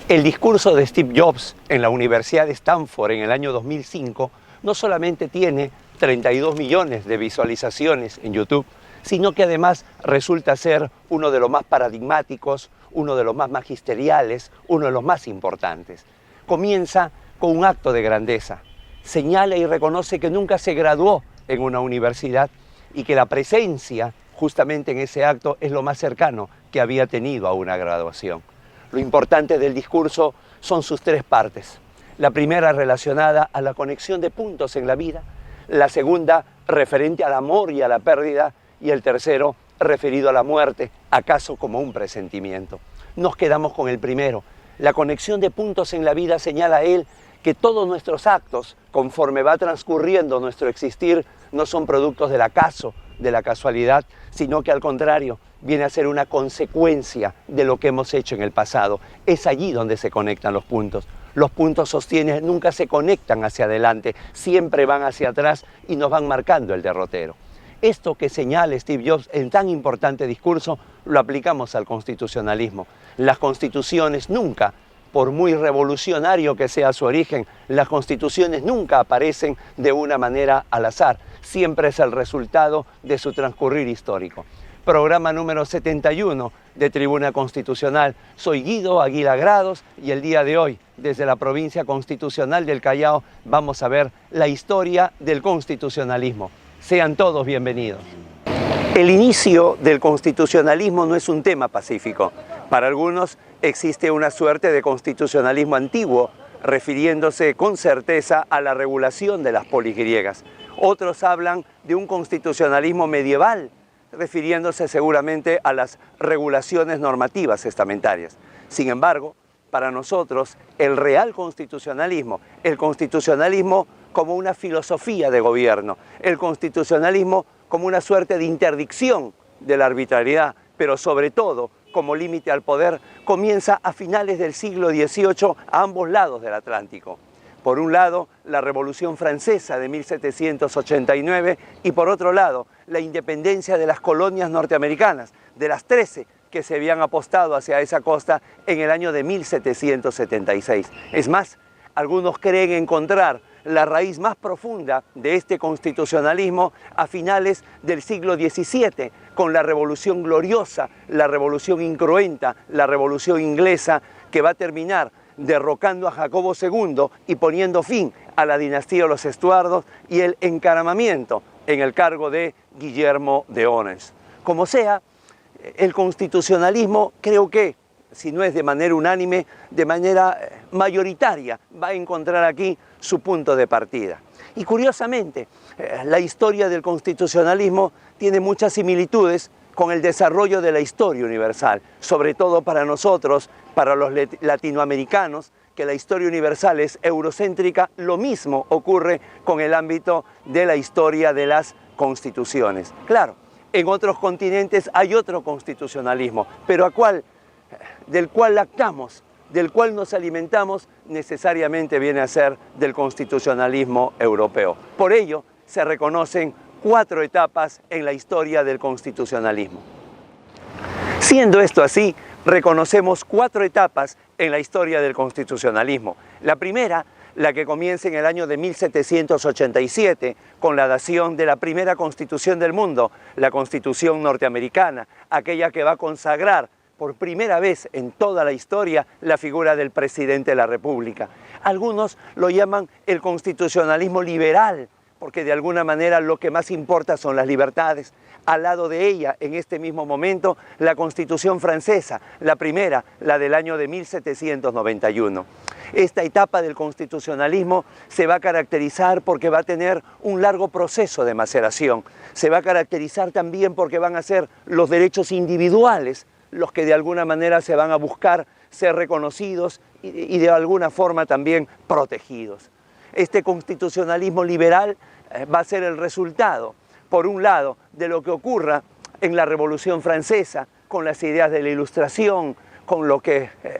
El discurso de Steve Jobs en la Universidad de Stanford en el año 2005 no solamente tiene 32 millones de visualizaciones en YouTube, sino que además resulta ser uno de los más paradigmáticos, uno de los más magisteriales, uno de los más importantes. Comienza con un acto de grandeza. Señala y reconoce que nunca se graduó en una universidad y que la presencia justamente en ese acto es lo más cercano que había tenido a una graduación. Lo importante del discurso son sus tres partes. La primera relacionada a la conexión de puntos en la vida, la segunda referente al amor y a la pérdida, y el tercero referido a la muerte, acaso como un presentimiento. Nos quedamos con el primero. La conexión de puntos en la vida señala a él que todos nuestros actos, conforme va transcurriendo nuestro existir, no son productos del acaso, de la casualidad, sino que al contrario, viene a ser una consecuencia de lo que hemos hecho en el pasado. Es allí donde se conectan los puntos. Los puntos sostienen nunca se conectan hacia adelante, siempre van hacia atrás y nos van marcando el derrotero. Esto que señala Steve Jobs en tan importante discurso, lo aplicamos al constitucionalismo. Las constituciones nunca, por muy revolucionario que sea su origen, las constituciones nunca aparecen de una manera al azar. Siempre es el resultado de su transcurrir histórico. Programa número 71 de Tribuna Constitucional. Soy Guido Aguila Grados y el día de hoy, desde la provincia constitucional del Callao, vamos a ver la historia del constitucionalismo. Sean todos bienvenidos. El inicio del constitucionalismo no es un tema pacífico. Para algunos existe una suerte de constitucionalismo antiguo, refiriéndose con certeza a la regulación de las polis griegas. Otros hablan de un constitucionalismo medieval, refiriéndose seguramente a las regulaciones normativas estamentarias. Sin embargo, para nosotros, el real constitucionalismo, el constitucionalismo como una filosofía de gobierno, el constitucionalismo como una suerte de interdicción de la arbitrariedad, pero sobre todo como límite al poder, comienza a finales del siglo XVIII a ambos lados del Atlántico. Por un lado, la Revolución Francesa de 1789 y por otro lado, la independencia de las colonias norteamericanas, de las 13 que se habían apostado hacia esa costa en el año de 1776. Es más, algunos creen encontrar la raíz más profunda de este constitucionalismo a finales del siglo XVII, con la Revolución Gloriosa, la Revolución Incruenta, la Revolución Inglesa, que va a terminar derrocando a Jacobo II y poniendo fin a la dinastía de los Estuardos y el encaramamiento en el cargo de Guillermo de Orange. Como sea, el constitucionalismo creo que, si no es de manera unánime, de manera mayoritaria, va a encontrar aquí su punto de partida. Y curiosamente, la historia del constitucionalismo tiene muchas similitudes con el desarrollo de la historia universal, sobre todo para nosotros, para los latinoamericanos, que la historia universal es eurocéntrica. Lo mismo ocurre con el ámbito de la historia de las constituciones. Claro, en otros continentes hay otro constitucionalismo, pero del cual lactamos, del cual nos alimentamos, necesariamente viene a ser del constitucionalismo europeo. Por ello, se reconocen 4 etapas en la historia del constitucionalismo. Siendo esto así, reconocemos 4 etapas en la historia del constitucionalismo. La primera, la que comienza en el año de 1787, con la dación de la primera constitución del mundo, la Constitución norteamericana, aquella que va a consagrar por primera vez en toda la historia la figura del presidente de la República. Algunos lo llaman el constitucionalismo liberal, porque de alguna manera lo que más importa son las libertades. Al lado de ella, en este mismo momento, la Constitución francesa, la primera, la del año de 1791. Esta etapa del constitucionalismo se va a caracterizar porque va a tener un largo proceso de maceración. Se va a caracterizar también porque van a ser los derechos individuales los que de alguna manera se van a buscar ser reconocidos y de alguna forma también protegidos. Este constitucionalismo liberal va a ser el resultado, por un lado, de lo que ocurra en la Revolución Francesa, con las ideas de la Ilustración,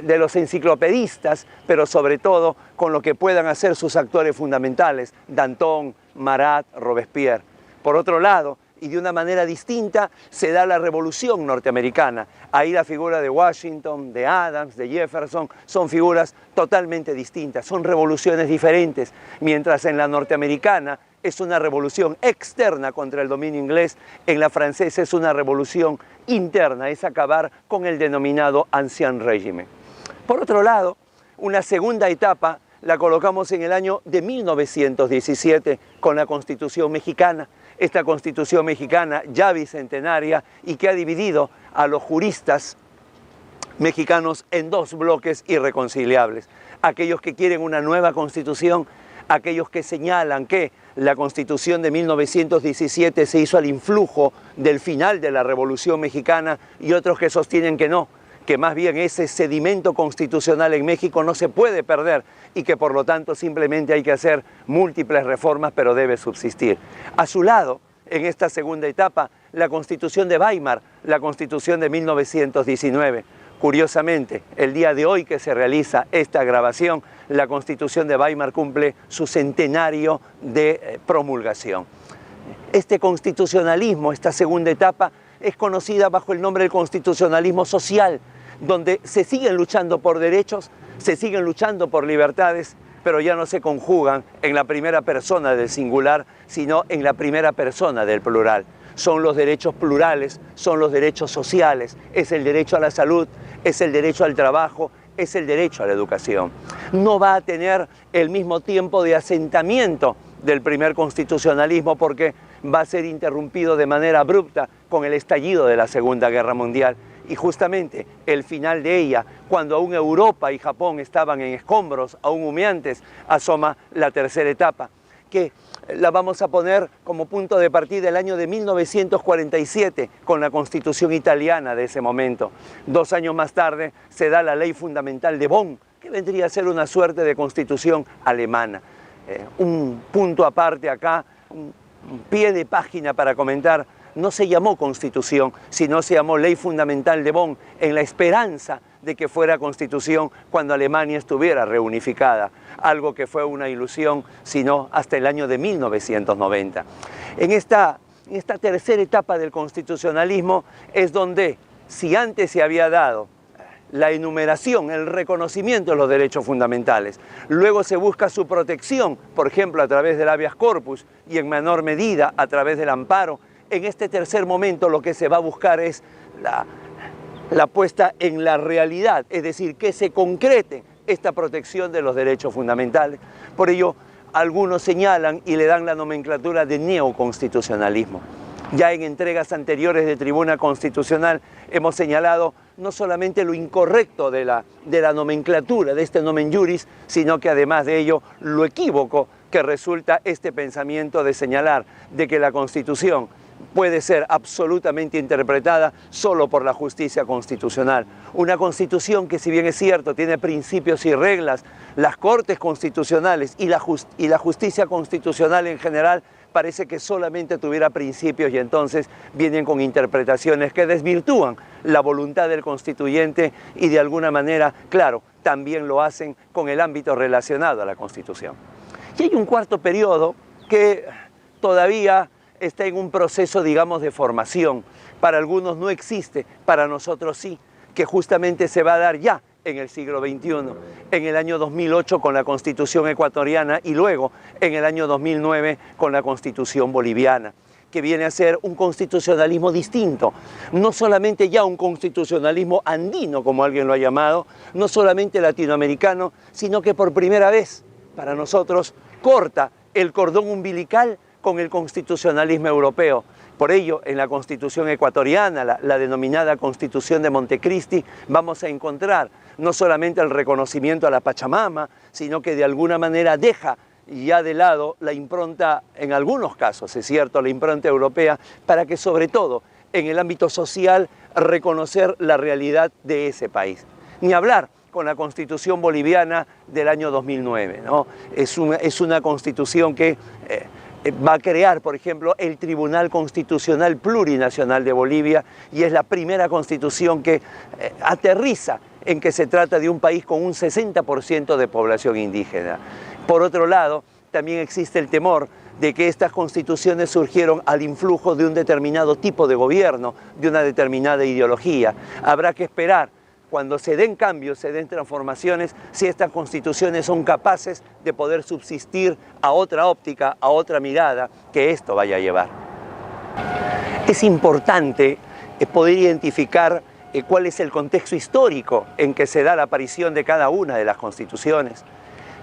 de los enciclopedistas, pero sobre todo con lo que puedan hacer sus actores fundamentales, Danton, Marat, Robespierre. Por otro lado, y de una manera distinta se da la Revolución norteamericana. Ahí la figura de Washington, de Adams, de Jefferson, son figuras totalmente distintas, son revoluciones diferentes, mientras en la norteamericana es una revolución externa contra el dominio inglés, en la francesa es una revolución interna, es acabar con el denominado Ancien Régime. Por otro lado, una segunda etapa la colocamos en el año de 1917 con la Constitución mexicana. Esta Constitución mexicana ya bicentenaria y que ha dividido a los juristas mexicanos en dos bloques irreconciliables. Aquellos que quieren una nueva Constitución, aquellos que señalan que la Constitución de 1917 se hizo al influjo del final de la Revolución Mexicana, y otros que sostienen que no, que más bien ese sedimento constitucional en México no se puede perder y que por lo tanto simplemente hay que hacer múltiples reformas, pero debe subsistir. A su lado, en esta segunda etapa, la Constitución de Weimar, la Constitución de 1919. Curiosamente, el día de hoy que se realiza esta grabación, la Constitución de Weimar cumple su centenario de promulgación. Este constitucionalismo, esta segunda etapa, es conocida bajo el nombre del constitucionalismo social, donde se siguen luchando por derechos, se siguen luchando por libertades, pero ya no se conjugan en la primera persona del singular, sino en la primera persona del plural. Son los derechos plurales, son los derechos sociales, es el derecho a la salud, es el derecho al trabajo, es el derecho a la educación. No va a tener el mismo tiempo de asentamiento del primer constitucionalismo porque va a ser interrumpido de manera abrupta con el estallido de la Segunda Guerra Mundial. Y justamente el final de ella, cuando aún Europa y Japón estaban en escombros, aún humeantes, asoma la tercera etapa, que la vamos a poner como punto de partida el año de 1947 con la Constitución italiana de ese momento. 2 años más tarde se da la Ley Fundamental de Bonn, que vendría a ser una suerte de constitución alemana. Un punto aparte acá, un pie de página para comentar: no se llamó Constitución, sino se llamó Ley Fundamental de Bonn, en la esperanza de que fuera Constitución cuando Alemania estuviera reunificada, algo que fue una ilusión, sino hasta el año de 1990. En esta tercera etapa del constitucionalismo es donde, si antes se había dado la enumeración, el reconocimiento de los derechos fundamentales, luego se busca su protección, por ejemplo, a través del habeas corpus y en menor medida a través del amparo, en este tercer momento lo que se va a buscar es la puesta en la realidad, es decir, que se concrete esta protección de los derechos fundamentales. Por ello, algunos señalan y le dan la nomenclatura de neoconstitucionalismo. Ya en entregas anteriores de Tribuna Constitucional hemos señalado no solamente lo incorrecto de la nomenclatura, de este nomen juris, sino que además de ello lo equívoco que resulta este pensamiento de señalar de que la Constitución puede ser absolutamente interpretada solo por la justicia constitucional. Una constitución que, si bien es cierto, tiene principios y reglas, las cortes constitucionales y la justicia constitucional en general parece que solamente tuviera principios, y entonces vienen con interpretaciones que desvirtúan la voluntad del constituyente y de alguna manera, claro, también lo hacen con el ámbito relacionado a la Constitución. Y hay un cuarto periodo que todavía está en un proceso, digamos, de formación. Para algunos no existe, para nosotros sí, que justamente se va a dar ya en el siglo XXI, en el año 2008 con la Constitución ecuatoriana y luego en el año 2009 con la Constitución boliviana, que viene a ser un constitucionalismo distinto, no solamente ya un constitucionalismo andino, como alguien lo ha llamado, no solamente latinoamericano, sino que por primera vez para nosotros corta el cordón umbilical con el constitucionalismo europeo. Por ello, en la Constitución ecuatoriana, la denominada Constitución de Montecristi, vamos a encontrar no solamente el reconocimiento a la Pachamama, sino que de alguna manera deja ya de lado la impronta, en algunos casos, es cierto, la impronta europea, para que sobre todo en el ámbito social reconocer la realidad de ese país. Ni hablar con la Constitución boliviana del año 2009, ¿no? Es una constitución que va a crear, por ejemplo, el Tribunal Constitucional Plurinacional de Bolivia, y es la primera constitución que aterriza en que se trata de un país con un 60% de población indígena. Por otro lado, también existe el temor de que estas constituciones surgieron al influjo de un determinado tipo de gobierno, de una determinada ideología. Habrá que esperar cuando se den cambios, se den transformaciones, si estas constituciones son capaces de poder subsistir a otra óptica, a otra mirada que esto vaya a llevar. Es importante poder identificar cuál es el contexto histórico en que se da la aparición de cada una de las constituciones.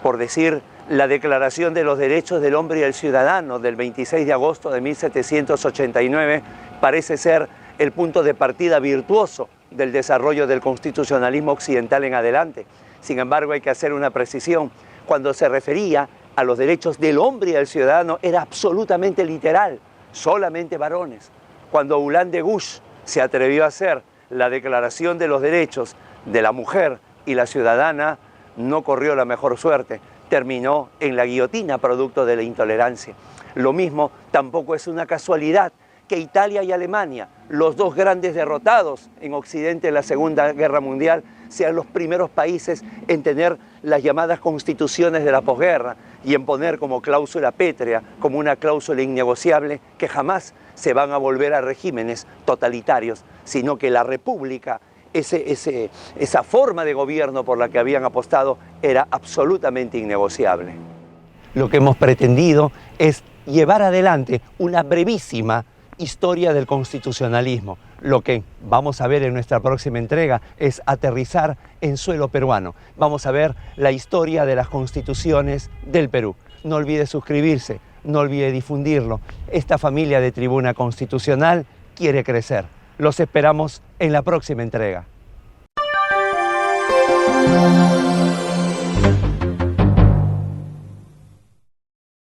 Por decir, la Declaración de los Derechos del Hombre y del Ciudadano del 26 de agosto de 1789 parece ser el punto de partida virtuoso del desarrollo del constitucionalismo occidental en adelante. Sin embargo, hay que hacer una precisión. Cuando se refería a los derechos del hombre y del ciudadano, era absolutamente literal, solamente varones. Cuando Ulan de Gush se atrevió a hacer la Declaración de los Derechos de la Mujer y la Ciudadana, no corrió la mejor suerte, terminó en la guillotina producto de la intolerancia. Lo mismo tampoco es una casualidad que Italia y Alemania, los dos grandes derrotados en Occidente en la Segunda Guerra Mundial, sean los primeros países en tener las llamadas constituciones de la posguerra y en poner como cláusula pétrea, como una cláusula innegociable, que jamás se van a volver a regímenes totalitarios, sino que la república, esa forma de gobierno por la que habían apostado, era absolutamente innegociable. Lo que hemos pretendido es llevar adelante una brevísima historia del constitucionalismo. Lo que vamos a ver en nuestra próxima entrega es aterrizar en suelo peruano. Vamos a ver la historia de las constituciones del Perú. No olvide suscribirse, no olvide difundirlo. Esta familia de Tribuna Constitucional quiere crecer. Los esperamos en la próxima entrega.